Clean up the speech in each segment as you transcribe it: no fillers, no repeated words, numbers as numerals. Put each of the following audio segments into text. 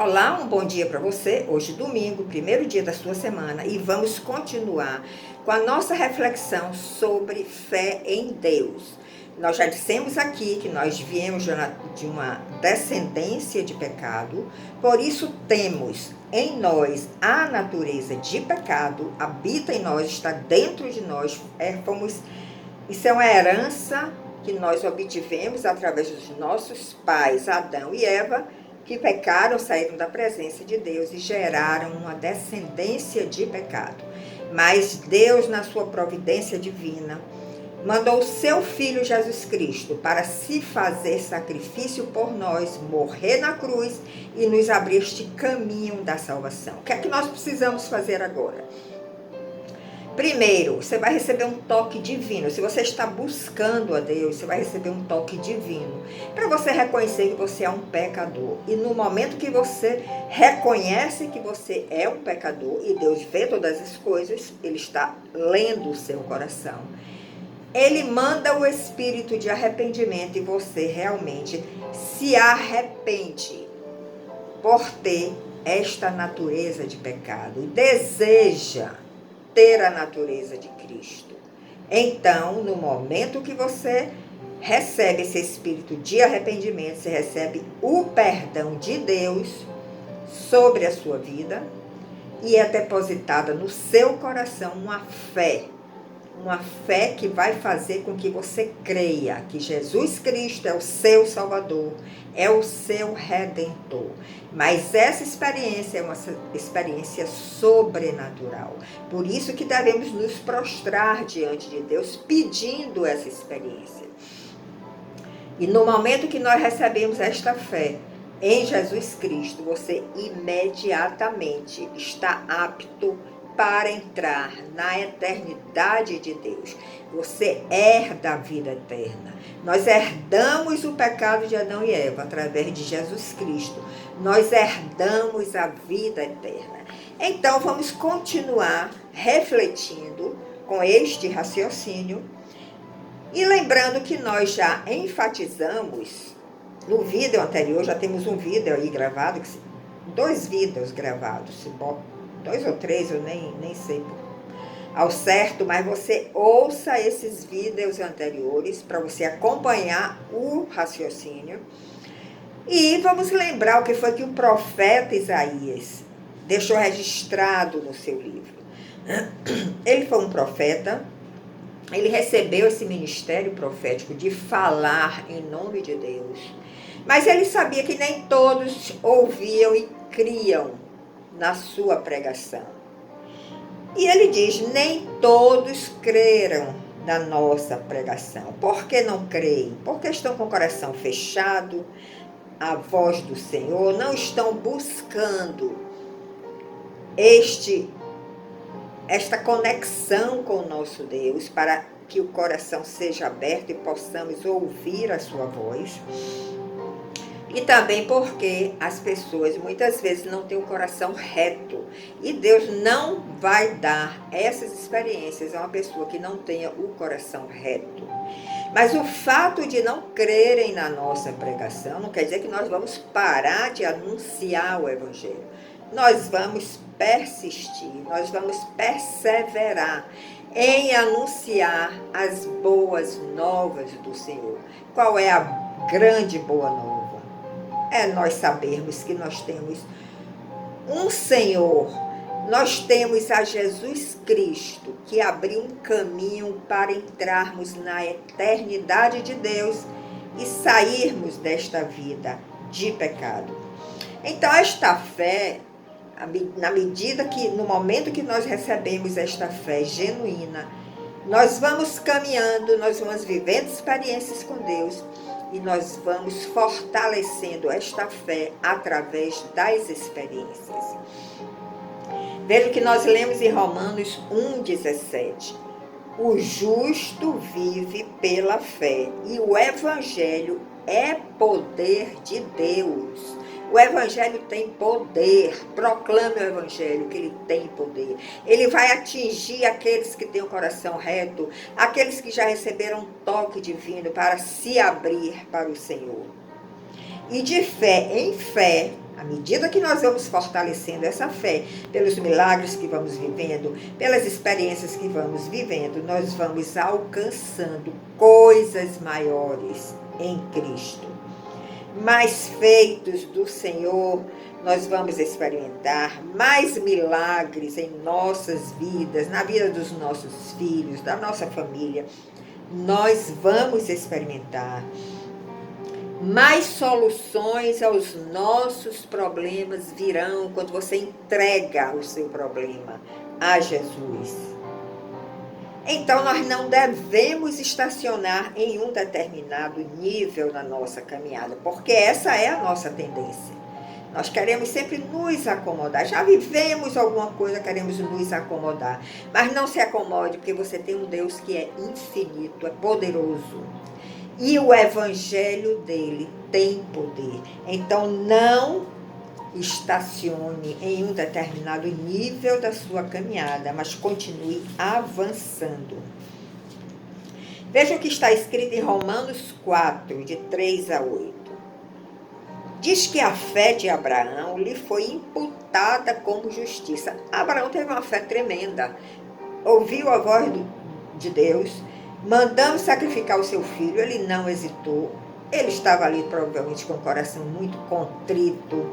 Olá, um bom dia para você. Hoje, domingo, primeiro dia da sua semana, e vamos continuar com a nossa reflexão sobre fé em Deus. Nós já dissemos aqui que nós viemos de uma descendência de pecado, por isso temos em nós a natureza de pecado, habita em nós, está dentro de nós, isso é uma herança que nós obtivemos através dos nossos pais, Adão e Eva, que pecaram, saíram da presença de Deus e geraram uma descendência de pecado. Mas Deus, na sua providência divina, mandou o seu Filho Jesus Cristo para se fazer sacrifício por nós, morrer na cruz e nos abrir este caminho da salvação. O que é que nós precisamos fazer agora? Primeiro, você vai receber um toque divino. Se você está buscando a Deus, você vai receber um toque divino para você reconhecer que você é um pecador. E no momento que você reconhece que você é um pecador e Deus vê todas as coisas, Ele está lendo o seu coração. Ele manda o espírito de arrependimento e você realmente se arrepende por ter esta natureza de pecado e deseja ter a natureza de Cristo. Então, no momento que você recebe esse espírito de arrependimento, você recebe o perdão de Deus sobre a sua vida e é depositada no seu coração uma fé que vai fazer com que você creia que Jesus Cristo é o seu Salvador, é o seu Redentor. Mas essa experiência é uma experiência sobrenatural. Por isso que devemos nos prostrar diante de Deus pedindo essa experiência. E no momento que nós recebemos esta fé em Jesus Cristo, você imediatamente está apto para entrar na eternidade de Deus. Você herda a vida eterna. Nós herdamos o pecado de Adão e Eva através de Jesus Cristo. Nós herdamos a vida eterna. Então vamos continuar refletindo com este raciocínio e lembrando que nós já enfatizamos no vídeo anterior, já temos um vídeo aí gravado, 2 vídeos gravados, 2 ou 3, eu nem sei ao certo, mas você ouça esses vídeos anteriores para você acompanhar o raciocínio. E vamos lembrar o que foi que o profeta Isaías deixou registrado no seu livro. Ele foi um profeta, ele recebeu esse ministério profético de falar em nome de Deus, mas ele sabia que nem todos ouviam e criam na sua pregação. E ele diz, nem todos creram na nossa pregação. Por que não creem? Porque estão com o coração fechado, a voz do Senhor, não estão buscando esta conexão com o nosso Deus, para que o coração seja aberto e possamos ouvir a sua voz. E também porque as pessoas muitas vezes não têm o coração reto. E Deus não vai dar essas experiências a uma pessoa que não tenha o coração reto. Mas o fato de não crerem na nossa pregação não quer dizer que nós vamos parar de anunciar o Evangelho. Nós vamos persistir, nós vamos perseverar em anunciar as boas novas do Senhor. Qual é a grande boa nova? É nós sabermos que nós temos um Senhor, nós temos a Jesus Cristo, que abriu um caminho para entrarmos na eternidade de Deus e sairmos desta vida de pecado. Então, esta fé, na medida que, no momento que nós recebemos esta fé genuína, nós vamos caminhando, nós vamos vivendo experiências com Deus, e nós vamos fortalecendo esta fé através das experiências. Veja que nós lemos em Romanos 1,17. O justo vive pela fé e o Evangelho é poder de Deus. O Evangelho tem poder. Proclame o Evangelho, que ele tem poder. Ele vai atingir aqueles que têm o coração reto, aqueles que já receberam um toque divino para se abrir para o Senhor. E de fé em fé, À medida que nós vamos fortalecendo essa fé, pelos milagres que vamos vivendo, pelas experiências que vamos vivendo, nós vamos alcançando coisas maiores em Cristo. Mais feitos do Senhor, nós vamos experimentar mais milagres em nossas vidas, na vida dos nossos filhos, da nossa família. Nós vamos experimentar mais soluções aos nossos problemas virão quando você entrega o seu problema a Jesus. Então, nós não devemos estacionar em um determinado nível na nossa caminhada, porque essa é a nossa tendência. Nós queremos sempre nos acomodar. Já vivemos alguma coisa, queremos nos acomodar. Mas não se acomode, porque você tem um Deus que é infinito, é poderoso. E o evangelho dele tem poder. Então, não estacione em um determinado nível da sua caminhada, mas continue avançando. Veja o que está escrito em Romanos 4, de 3 a 8. Diz que a fé de Abraão lhe foi imputada como justiça. Abraão teve uma fé tremenda. Ouviu a voz de Deus, mandando sacrificar o seu filho. Ele não hesitou. Ele estava ali provavelmente com o coração muito contrito,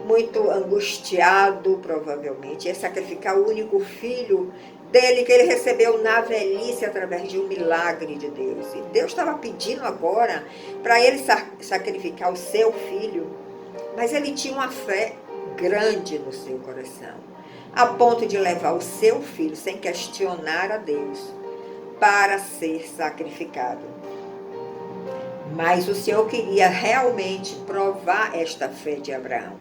muito angustiado, provavelmente. Ia sacrificar o único filho dele que ele recebeu na velhice através de um milagre de Deus. E Deus estava pedindo agora para ele sacrificar o seu filho, mas ele tinha uma fé grande no seu coração, a ponto de levar o seu filho, sem questionar a Deus, para ser sacrificado. Mas o Senhor queria realmente provar esta fé de Abraão.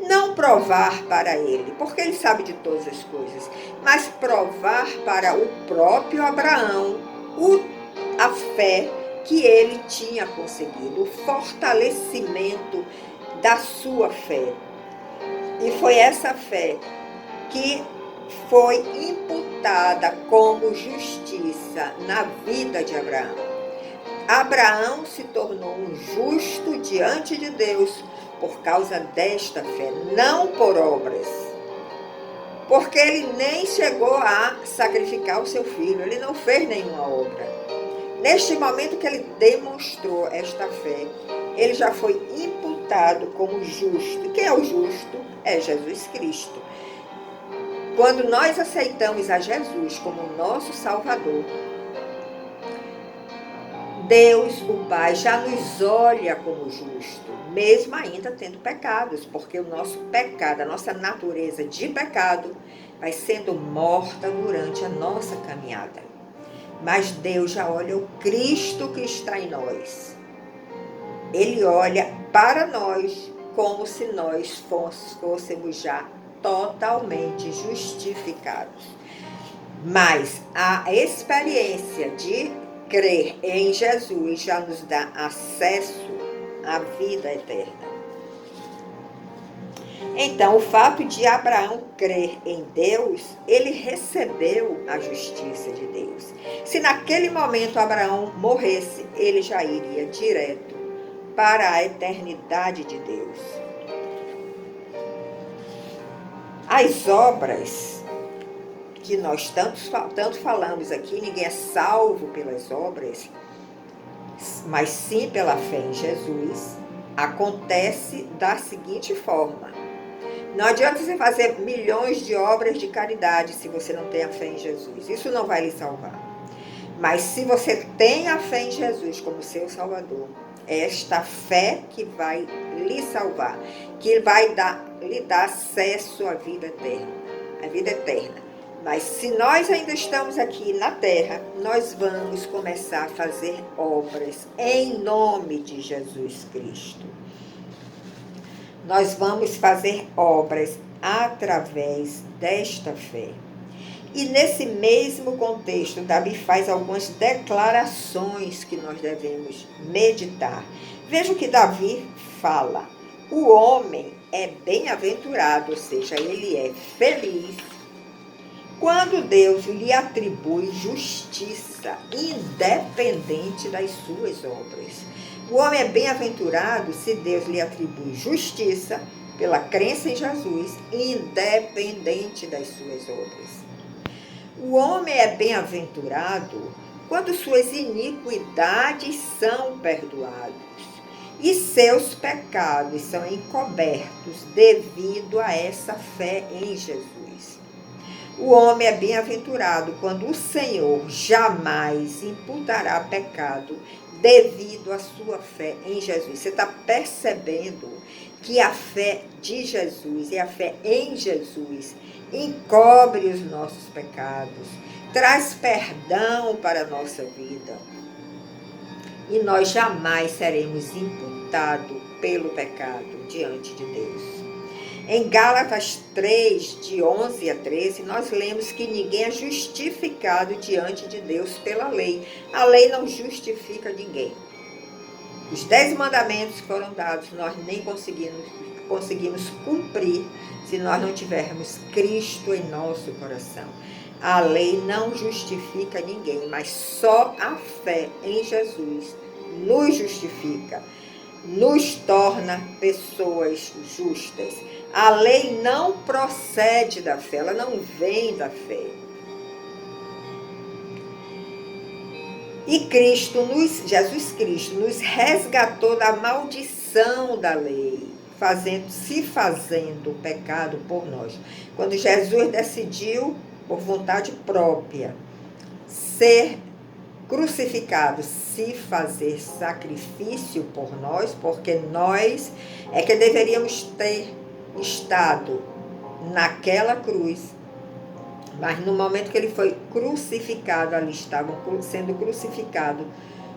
Não provar para ele, porque ele sabe de todas as coisas, mas provar para o próprio Abraão a fé que ele tinha conseguido, o fortalecimento da sua fé. E foi essa fé que foi imputada como justiça na vida de Abraão. Abraão se tornou um justo diante de Deus por causa desta fé, não por obras. Porque ele nem chegou a sacrificar o seu filho, ele não fez nenhuma obra. Neste momento que ele demonstrou esta fé, ele já foi imputado como justo. E quem é o justo? É Jesus Cristo. Quando nós aceitamos a Jesus como nosso Salvador, Deus, o Pai, já nos olha como justo, mesmo ainda tendo pecados, porque o nosso pecado, a nossa natureza de pecado, vai sendo morta durante a nossa caminhada. Mas Deus já olha o Cristo que está em nós. Ele olha para nós como se nós fôssemos já totalmente justificados. Mas a experiência de crer em Jesus já nos dá acesso à vida eterna. Então, o fato de Abraão crer em Deus, ele recebeu a justiça de Deus. Se naquele momento Abraão morresse, ele já iria direto para a eternidade de Deus. As obras que nós tanto falamos aqui, ninguém é salvo pelas obras, mas sim pela fé em Jesus, acontece da seguinte forma. Não adianta você fazer milhões de obras de caridade se você não tem a fé em Jesus. Isso não vai lhe salvar. Mas se você tem a fé em Jesus como seu Salvador, é esta fé que vai lhe salvar, que vai lhe dar acesso à vida eterna. Mas se nós ainda estamos aqui na terra, nós vamos começar a fazer obras em nome de Jesus Cristo. Nós vamos fazer obras através desta fé. E nesse mesmo contexto, Davi faz algumas declarações que nós devemos meditar. Veja o que Davi fala. O homem é bem-aventurado, ou seja, ele é feliz, quando Deus lhe atribui justiça, independente das suas obras. O homem é bem-aventurado se Deus lhe atribui justiça, pela crença em Jesus, independente das suas obras. O homem é bem-aventurado quando suas iniquidades são perdoadas e seus pecados são encobertos devido a essa fé em Jesus. O homem é bem-aventurado quando o Senhor jamais imputará pecado devido à sua fé em Jesus. Você está percebendo que a fé de Jesus e a fé em Jesus encobre os nossos pecados, traz perdão para a nossa vida. E nós jamais seremos imputados pelo pecado diante de Deus. Em Gálatas 3, de 11 a 13, nós lemos que ninguém é justificado diante de Deus pela lei. A lei não justifica ninguém. Os 10 mandamentos foram dados, nós nem conseguimos cumprir se nós não tivermos Cristo em nosso coração. A lei não justifica ninguém, mas só a fé em Jesus nos justifica, nos torna pessoas justas. A lei não procede da fé, ela não vem da fé. E Jesus Cristo nos resgatou da maldição da lei, se fazendo pecado por nós. Quando Jesus decidiu, por vontade própria, ser crucificado, se fazer sacrifício por nós, porque nós é que deveríamos ter estado naquela cruz, mas no momento que ele foi crucificado, ali estavam sendo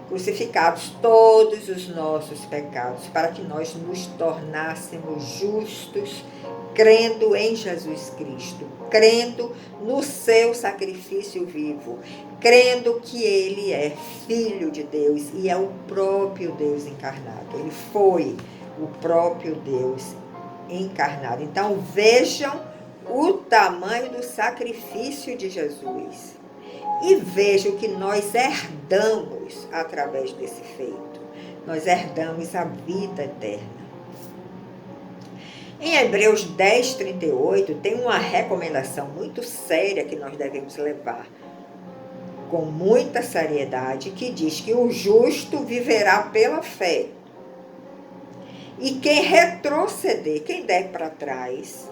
crucificados todos os nossos pecados, para que nós nos tornássemos justos, crendo em Jesus Cristo, crendo no seu sacrifício vivo, crendo que ele é Filho de Deus e é o próprio Deus encarnado. Ele foi o próprio Deus encarnado. Então vejam o tamanho do sacrifício de Jesus e vejam que nós herdamos através desse feito. Nós herdamos a vida eterna. Em Hebreus 10, 38, tem uma recomendação muito séria que nós devemos levar com muita seriedade, que diz que o justo viverá pela fé. E quem retroceder, quem der para trás,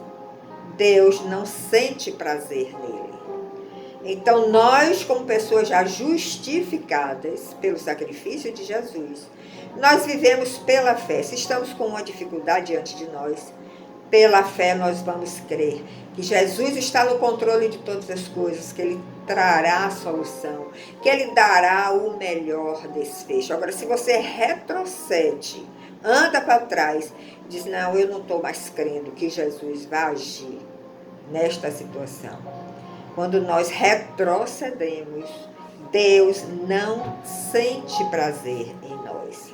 Deus não sente prazer nele. Então nós, como pessoas já justificadas pelo sacrifício de Jesus, nós vivemos pela fé. Se estamos com uma dificuldade diante de nós, pela fé nós vamos crer que Jesus está no controle de todas as coisas, que ele trará a solução, que ele dará o melhor desfecho. Agora, se você retrocede, anda para trás, diz, não, eu não estou mais crendo que Jesus vai agir nesta situação. Quando nós retrocedemos, Deus não sente prazer em nós.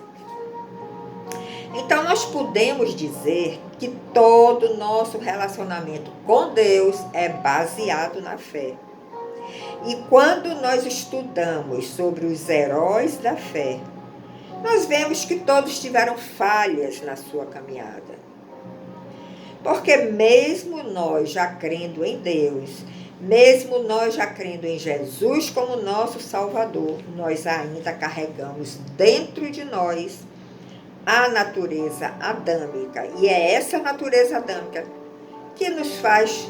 Então, nós podemos dizer que todo o nosso relacionamento com Deus é baseado na fé. E quando nós estudamos sobre os heróis da fé, nós vemos que todos tiveram falhas na sua caminhada. Porque mesmo nós já crendo em Deus, mesmo nós já crendo em Jesus como nosso Salvador, nós ainda carregamos dentro de nós a natureza adâmica. E é essa natureza adâmica que nos faz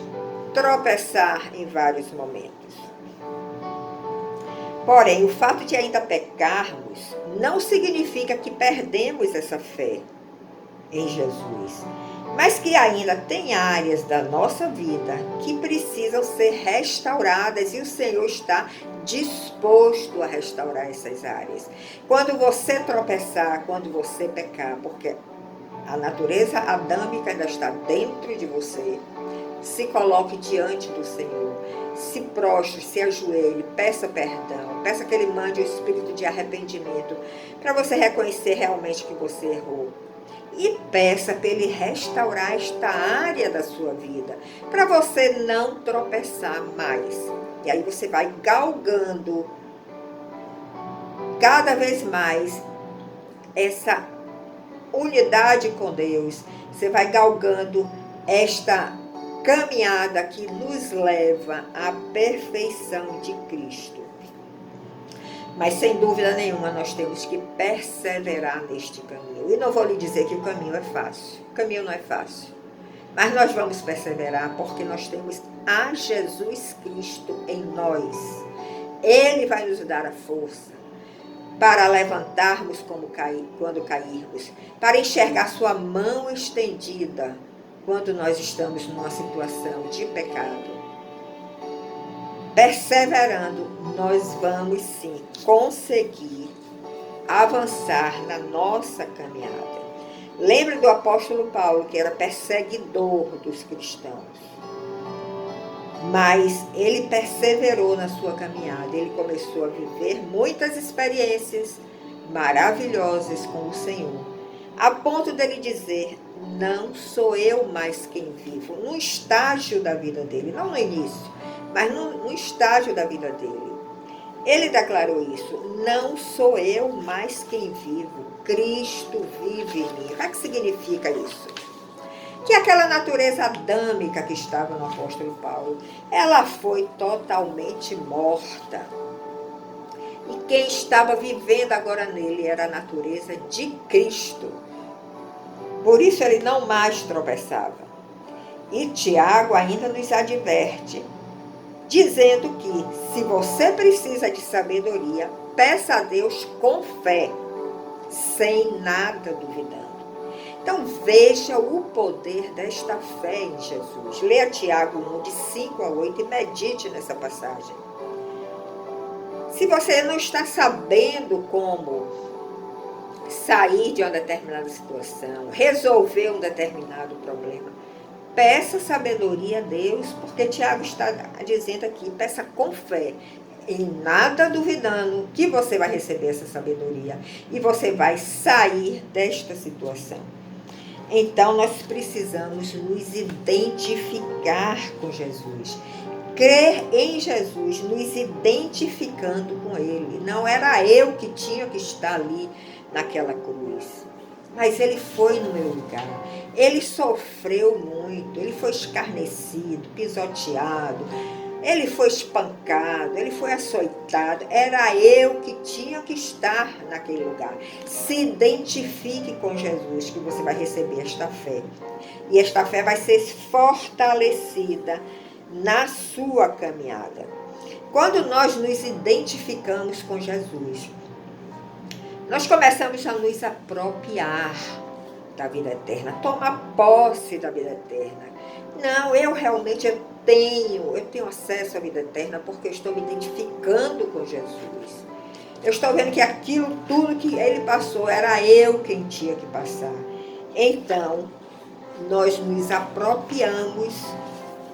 tropeçar em vários momentos. Porém, o fato de ainda pecarmos não significa que perdemos essa fé em Jesus, mas que ainda tem áreas da nossa vida que precisam ser restauradas e o Senhor está disposto a restaurar essas áreas. Quando você tropeçar, quando você pecar, porque a natureza adâmica ainda está dentro de você, se coloque diante do Senhor, se prostre, se ajoelhe, peça perdão, peça que Ele mande o espírito de arrependimento para você reconhecer realmente que você errou. E peça para Ele restaurar esta área da sua vida, para você não tropeçar mais. E aí você vai galgando cada vez mais essa unidade com Deus, você vai galgando esta caminhada que nos leva à perfeição de Cristo. Mas sem dúvida nenhuma nós temos que perseverar neste caminho. E não vou lhe dizer que o caminho é fácil. O caminho não é fácil. Mas nós vamos perseverar porque nós temos a Jesus Cristo em nós. Ele vai nos dar a força para levantarmos quando cairmos, para enxergar sua mão estendida quando nós estamos numa situação de pecado. Perseverando, nós vamos sim conseguir avançar na nossa caminhada. Lembre do apóstolo Paulo, que era perseguidor dos cristãos. Mas ele perseverou na sua caminhada. Ele começou a viver muitas experiências maravilhosas com o Senhor. A ponto dele dizer, não sou eu mais quem vivo. No estágio da vida dele, não no início, mas no estágio da vida dele. Ele declarou isso, não sou eu mais quem vivo, Cristo vive em mim. O que significa isso? Que aquela natureza adâmica que estava no apóstolo Paulo, ela foi totalmente morta. E quem estava vivendo agora nele era a natureza de Cristo. Por isso ele não mais tropeçava. E Tiago ainda nos adverte, dizendo que se você precisa de sabedoria, peça a Deus com fé, sem nada duvidando. Então veja o poder desta fé em Jesus. Leia Tiago 1, de 5 a 8 e medite nessa passagem. Se você não está sabendo como sair de uma determinada situação, resolver um determinado problema, peça sabedoria a Deus, porque Tiago está dizendo aqui, peça com fé, em nada duvidando que você vai receber essa sabedoria e você vai sair desta situação. Então nós precisamos nos identificar com Jesus, crer em Jesus, nos identificando com Ele. Não era eu que tinha que estar ali naquela cruz, mas Ele foi no meu lugar. Ele sofreu muito, Ele foi escarnecido, pisoteado, Ele foi espancado, Ele foi açoitado. Era eu que tinha que estar naquele lugar. Se identifique com Jesus, que você vai receber esta fé. E esta fé vai ser fortalecida na sua caminhada. Quando nós nos identificamos com Jesus, nós começamos a nos apropriar da vida eterna, tomar posse da vida eterna. Não, eu realmente tenho acesso à vida eterna porque eu estou me identificando com Jesus. Eu estou vendo que aquilo tudo que Ele passou, era eu quem tinha que passar. Então, nós nos apropriamos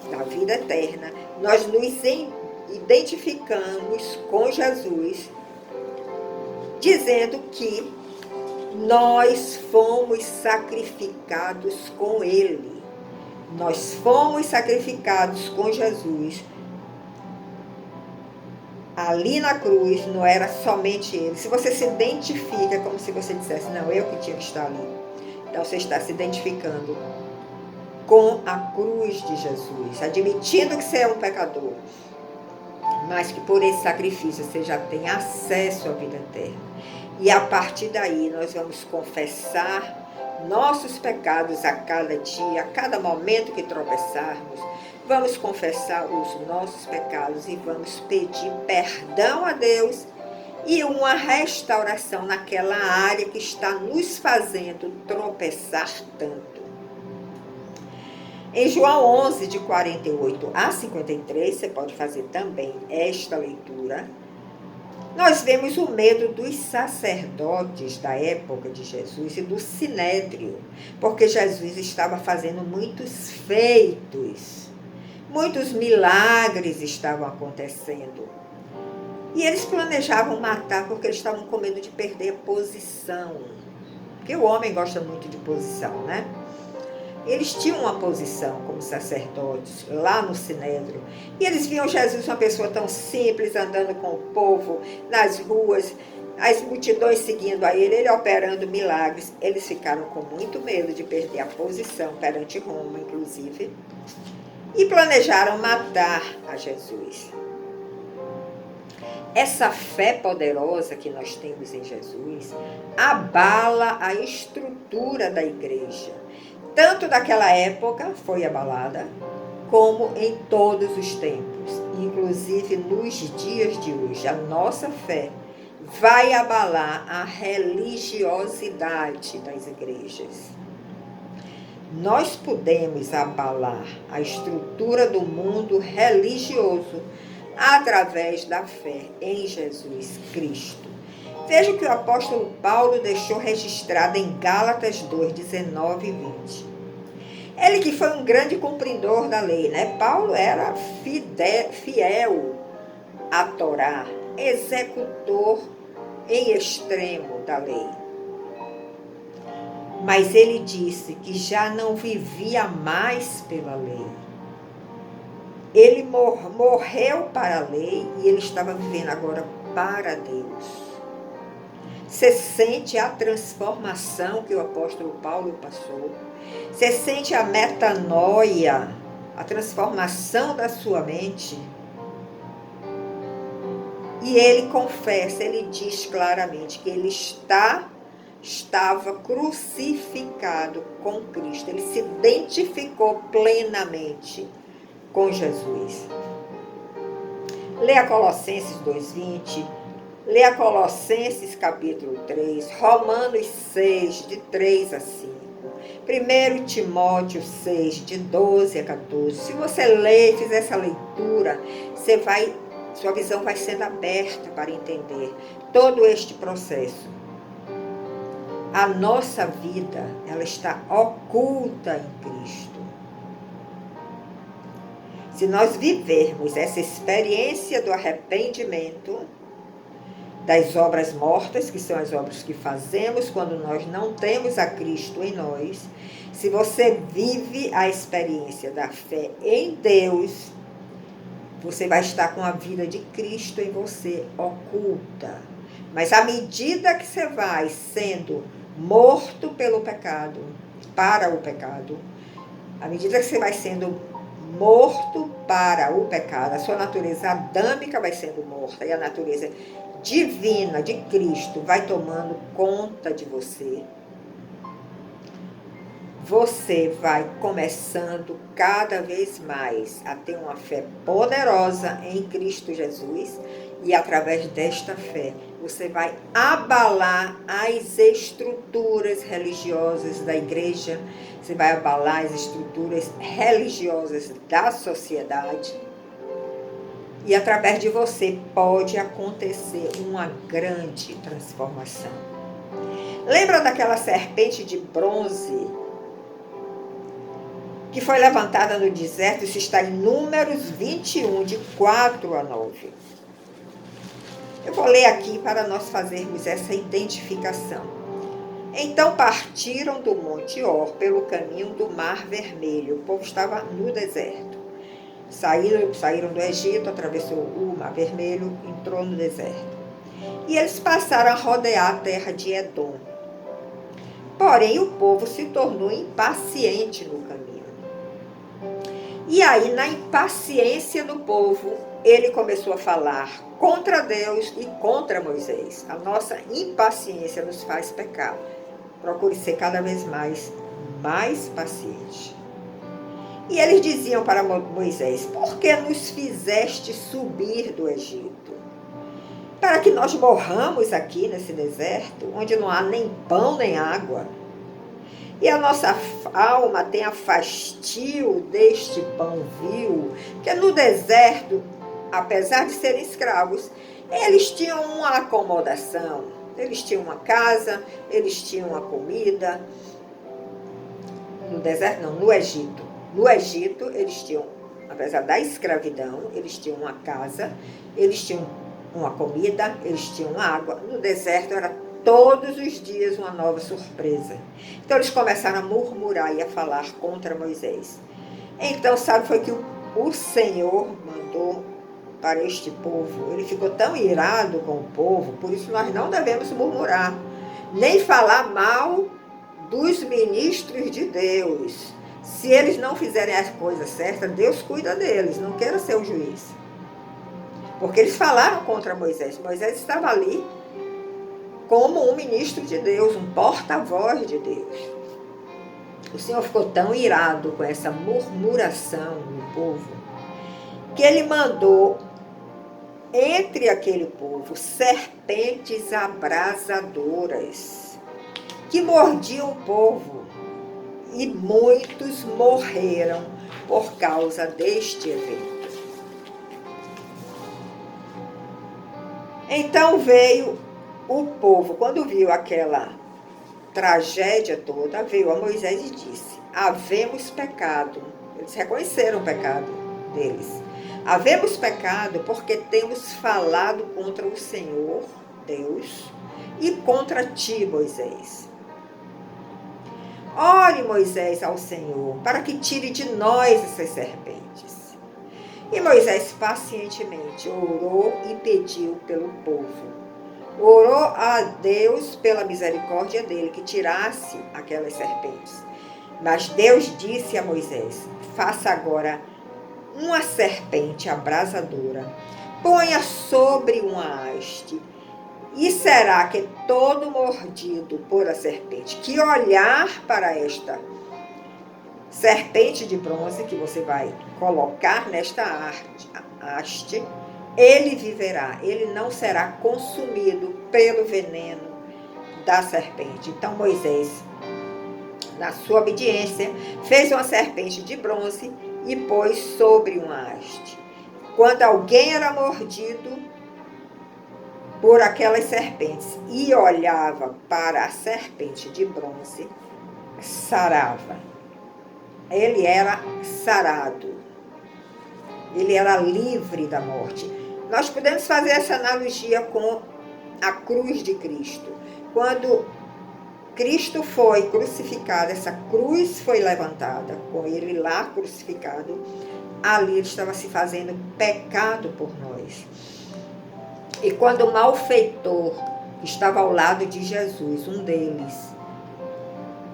da vida eterna, nós nos identificamos com Jesus, dizendo que nós fomos sacrificados com Ele. Nós fomos sacrificados com Jesus. Ali na cruz não era somente Ele. Se você se identifica, é como se você dissesse, não, eu que tinha que estar ali. Então você está se identificando com a cruz de Jesus, admitindo que você é um pecador, mas que por esse sacrifício você já tem acesso à vida eterna. E a partir daí nós vamos confessar nossos pecados a cada dia, a cada momento que tropeçarmos, vamos confessar os nossos pecados e vamos pedir perdão a Deus e uma restauração naquela área que está nos fazendo tropeçar tanto. Em João 11, de 48 a 53, você pode fazer também esta leitura. Nós vemos o medo dos sacerdotes da época de Jesus e do sinédrio, porque Jesus estava fazendo muitos feitos, muitos milagres estavam acontecendo. E eles planejavam matar porque eles estavam com medo de perder a posição, porque o homem gosta muito de posição, né? Eles tinham uma posição como sacerdotes lá no Sinédrio. E eles viam Jesus, uma pessoa tão simples, andando com o povo nas ruas, as multidões seguindo a ele operando milagres. Eles ficaram com muito medo de perder a posição perante Roma, inclusive, e planejaram matar a Jesus. Essa fé poderosa que nós temos em Jesus abala a estrutura da igreja. Tanto daquela época foi abalada, como em todos os tempos, inclusive nos dias de hoje. A nossa fé vai abalar a religiosidade das igrejas. Nós podemos abalar a estrutura do mundo religioso através da fé em Jesus Cristo. Veja o que o apóstolo Paulo deixou registrado em Gálatas 2, 19 e 20. Ele que foi um grande cumpridor da lei, né? Paulo era fiel à Torá, executor em extremo da lei. Mas ele disse que já não vivia mais pela lei. Ele morreu para a lei e ele estava vivendo agora para Deus. Você sente a transformação que o apóstolo Paulo passou? Você sente a metanoia, a transformação da sua mente? E ele confessa, ele diz claramente que ele estava crucificado com Cristo. Ele se identificou plenamente com Jesus. Leia Colossenses 2:20, leia Colossenses capítulo 3, Romanos 6, de 3 a 5, 1 Timóteo 6, de 12 a 14. Se você ler e fizer essa leitura, sua visão vai sendo aberta para entender todo este processo. A nossa vida, ela está oculta em Cristo. Se nós vivermos essa experiência do arrependimento, das obras mortas, que são as obras que fazemos quando nós não temos a Cristo em nós, se você vive a experiência da fé em Deus, você vai estar com a vida de Cristo em você oculta. Mas à medida que você vai sendo morto pelo pecado, para o pecado, à medida que você vai sendo morto para o pecado, a sua natureza adâmica vai sendo morta e a natureza divina de Cristo vai tomando conta de você. Você vai começando cada vez mais a ter uma fé poderosa em Cristo Jesus e através desta fé você vai abalar as estruturas religiosas da igreja, você vai abalar as estruturas religiosas da sociedade e através de você pode acontecer uma grande transformação. Lembra daquela serpente de bronze que foi levantada no deserto? Isso está em Números 21, de 4 a 9. Eu vou ler aqui para nós fazermos essa identificação. Então partiram do Monte Or pelo caminho do Mar Vermelho. O povo estava no deserto. Saíram do Egito, atravessou o Mar Vermelho, entrou no deserto. E eles passaram a rodear a terra de Edom. Porém, o povo se tornou impaciente no caminho. E aí, na impaciência do povo, ele começou a falar contra Deus e contra Moisés. A nossa impaciência nos faz pecar. Procure ser cada vez mais paciente. E eles diziam para Moisés: por que nos fizeste subir do Egito? Para que nós morramos aqui nesse deserto, onde não há nem pão nem água. E a nossa alma tem a fastio deste pão vil, que no deserto, apesar de serem escravos, eles tinham uma acomodação, eles tinham uma casa, eles tinham uma comida. No deserto não, no Egito. No Egito, eles tinham, apesar da escravidão, eles tinham uma casa, eles tinham uma comida, eles tinham água. No deserto era todos os dias uma nova surpresa. Então eles começaram a murmurar e a falar contra Moisés. Então, sabe, foi que o Senhor mandou para este povo. Ele ficou tão irado com o povo, por isso nós não devemos murmurar, nem falar mal dos ministros de Deus. Se eles não fizerem as coisas certas, Deus cuida deles, não queira ser o juiz. Porque eles falaram contra Moisés. Moisés estava ali como um ministro de Deus, um porta-voz de Deus. O Senhor ficou tão irado com essa murmuração do povo, que ele mandou entre aquele povo serpentes abrasadoras, que mordiam o povo, e muitos morreram por causa deste evento. Então veio o povo, quando viu aquela tragédia toda, veio a Moisés e disse: havemos pecado. Eles reconheceram o pecado deles. Havemos pecado porque temos falado contra o Senhor, Deus, e contra ti, Moisés. Ore, Moisés, ao Senhor, para que tire de nós essas serpentes. E Moisés pacientemente orou e pediu pelo povo. Orou a Deus pela misericórdia dele, que tirasse aquelas serpentes. Mas Deus disse a Moisés: faça agora uma serpente abrasadora, ponha sobre uma haste, e será que todo mordido por a serpente que olhar para esta serpente de bronze que você vai colocar nesta haste, ele viverá, ele não será consumido pelo veneno da serpente. Então Moisés, na sua obediência, fez uma serpente de bronze e pôs sobre uma haste. Quando alguém era mordido por aquelas serpentes e olhava para a serpente de bronze, sarava. Ele era sarado. Ele era livre da morte. Nós podemos fazer essa analogia com a cruz de Cristo. Quando Cristo foi crucificado, essa cruz foi levantada, com ele lá crucificado, ali ele estava se fazendo pecado por nós. E quando o malfeitor que estava ao lado de Jesus, um deles,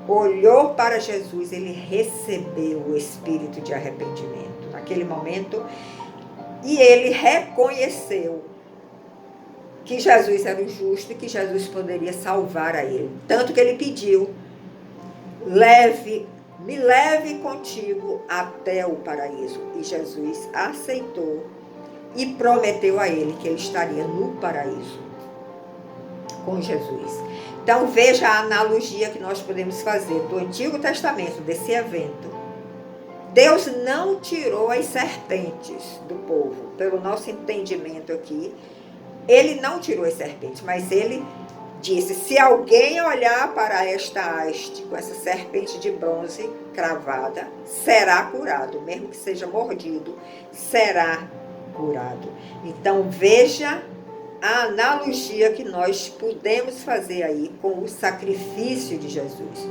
olhou para Jesus, ele recebeu o espírito de arrependimento naquele momento, e ele reconheceu que Jesus era o justo e que Jesus poderia salvar a ele. Tanto que ele pediu: me leve contigo até o paraíso. E Jesus aceitou e prometeu a ele que ele estaria no paraíso com Jesus. Então veja a analogia que nós podemos fazer do Antigo Testamento, desse evento. Deus não tirou as serpentes do povo, pelo nosso entendimento aqui. Ele não tirou as serpentes, mas ele disse: se alguém olhar para esta haste com essa serpente de bronze cravada, será curado, mesmo que seja mordido, será curado. Então veja a analogia que nós podemos fazer aí com o sacrifício de Jesus.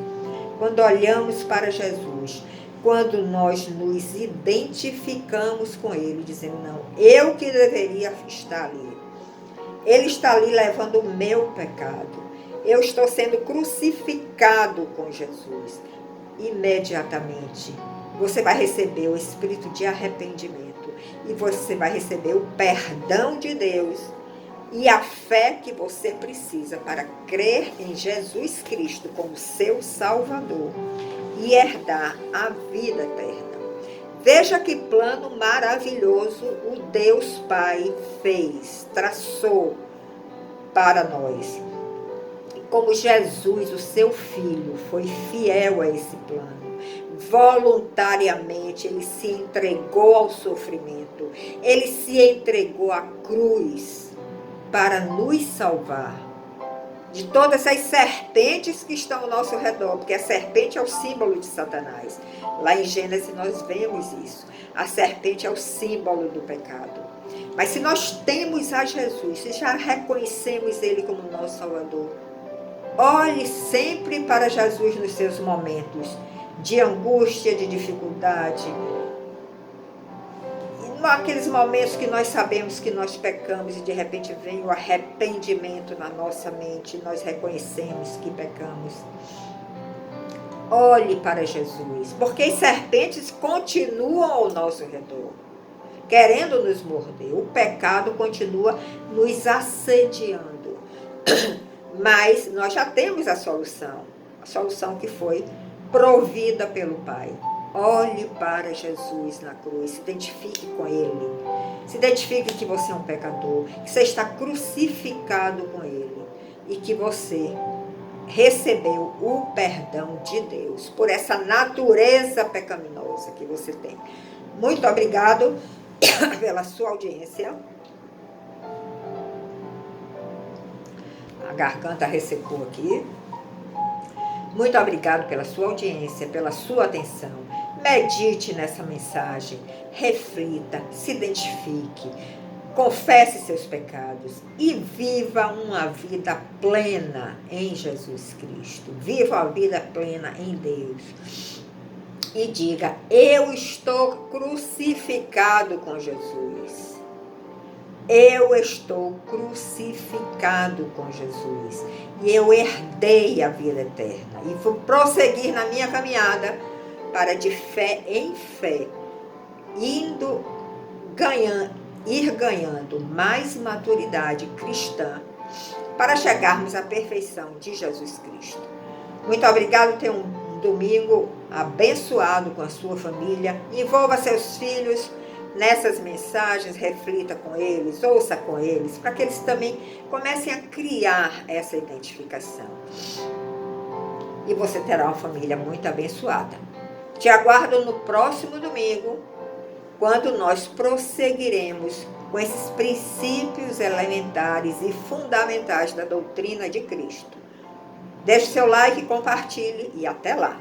Quando olhamos para Jesus, quando nós nos identificamos com ele, dizendo: não, eu que deveria estar ali. Ele está ali levando o meu pecado. Eu estou sendo crucificado com Jesus. Imediatamente você vai receber o espírito de arrependimento e você vai receber o perdão de Deus e a fé que você precisa para crer em Jesus Cristo como seu Salvador e herdar a vida eterna. Veja que plano maravilhoso o Deus Pai fez, traçou para nós. Como Jesus, o seu Filho, foi fiel a esse plano. Voluntariamente ele se entregou ao sofrimento. Ele se entregou à cruz para nos salvar de todas as serpentes que estão ao nosso redor, porque a serpente é o símbolo de Satanás. Lá em Gênesis nós vemos isso. A serpente é o símbolo do pecado. Mas se nós temos a Jesus, se já reconhecemos ele como nosso Salvador, olhe sempre para Jesus nos seus momentos de angústia, de dificuldade. naqueles momentos que nós sabemos que nós pecamos e de repente vem o arrependimento na nossa mente, nós reconhecemos que pecamos. Olhe para Jesus, porque as serpentes continuam ao nosso redor, querendo nos morder. O pecado continua nos assediando. Mas nós já temos a solução que foi provida pelo Pai. Olhe para Jesus na cruz, se identifique com Ele. Se identifique que você é um pecador, que você está crucificado com Ele e que você recebeu o perdão de Deus por essa natureza pecaminosa que você tem. Muito obrigado pela sua audiência. A garganta ressecou aqui. Muito obrigado pela sua audiência, pela sua atenção. Medite nessa mensagem, reflita, se identifique, confesse seus pecados e viva uma vida plena em Jesus Cristo. Viva a vida plena em Deus. E diga: eu estou crucificado com Jesus. Eu estou crucificado com Jesus. E eu herdei a vida eterna. E vou prosseguir na minha caminhada para de fé em fé, ir ganhando mais maturidade cristã para chegarmos à perfeição de Jesus Cristo. Muito obrigado, tenha um domingo abençoado com a sua família. Envolva seus filhos nessas mensagens, reflita com eles, ouça com eles, para que eles também comecem a criar essa identificação. E você terá uma família muito abençoada. Te aguardo no próximo domingo, quando nós prosseguiremos com esses princípios elementares e fundamentais da doutrina de Cristo. Deixe seu like, compartilhe e até lá!